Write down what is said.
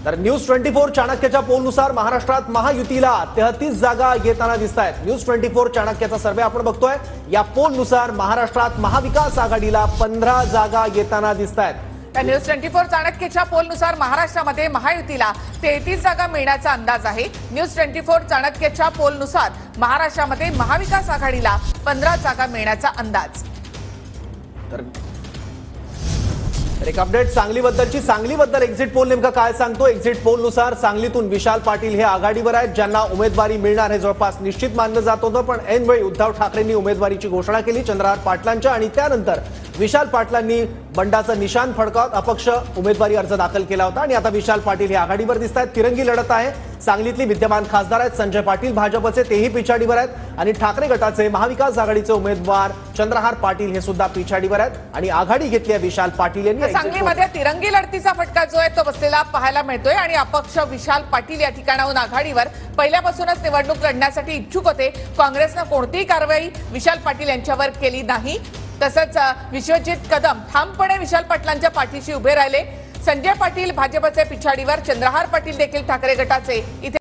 तर न्यूज 24 चाणक्यच्या पोलनुसार महाराष्ट्रात महायुतीला 33 जागा येताना दिसतायत। न्यूज 24 चाणक्यचा सर्वे आपण बघतोय। या पोलनुसार महाराष्ट्रात महाविकास आघाडीला 15 जागा येताना दिसतायत। न्यूज 24 चाणक्यच्या पोलनुसार महाराष्ट्रामध्ये महायुतीला 33 जागा मिळण्याचा अंदाज आहे। न्यूज 24 चाणक्यच्या पोलनुसार महाराष्ट्रामध्ये महाविकास आघाडीला 15 जागा मिळण्याचा अंदाज। तर एक अपडेट सांगलीबद्दल एक्झिट पोल नेमका काय सांगतो। एक्झिट पोलनुसार सांगलीतून विशाल पाटील हे आघाडीवर आहेत, ज्यांना उमेदवारी मिळणार हे जवळपास निश्चित मानलं जात होतं। पण ऐनवेळी उद्धव ठाकरेंनी उमेदवारीची घोषणा केली चंद्रहार पाटलांच्या, आणि त्यानंतर विशाल पाटलांनी बंडाचं निशाण फडकावत अपक्ष उमेदवारी अर्ज दाखल केला होता, आणि आता विशाल पाटील हे आघाडीवर दिसतात। तिरंगी लढत आहे। सांगलीतली विद्यमान खासदार आहेत संजय पाटील भाजपचे, तेही पिछाडीवर आहेत, आणि ठाकरे गटाचे महाविकास आघाडीचे उमेदवार चंद्रहार पाटील हे सुद्धा पिछाडीवर आहेत, आणि आघाडी घेतली आहे विशाल पाटील यांनी। सांगलीमध्ये तिरंगी लढतीचा फटका जो आहे तो बसलेला पाहायला मिळतोय, आणि अपक्ष विशाल पाटील या ठिकाणाहून आघाडीवर पहिल्यापासूनच निवडणूक लढण्यासाठी इच्छुक होते। काँग्रेसने कोणतीही कारवाई विशाल पाटील यांच्यावर केली नाही। तसंच विश्वजित कदम ठामपणे विशाल पाटलांच्या पाठीशी उभे राहिले। संजय पाटील भाजपचे पिछाडीवर, चंद्रहार पाटील देखील ठाकरे गटाचे इथे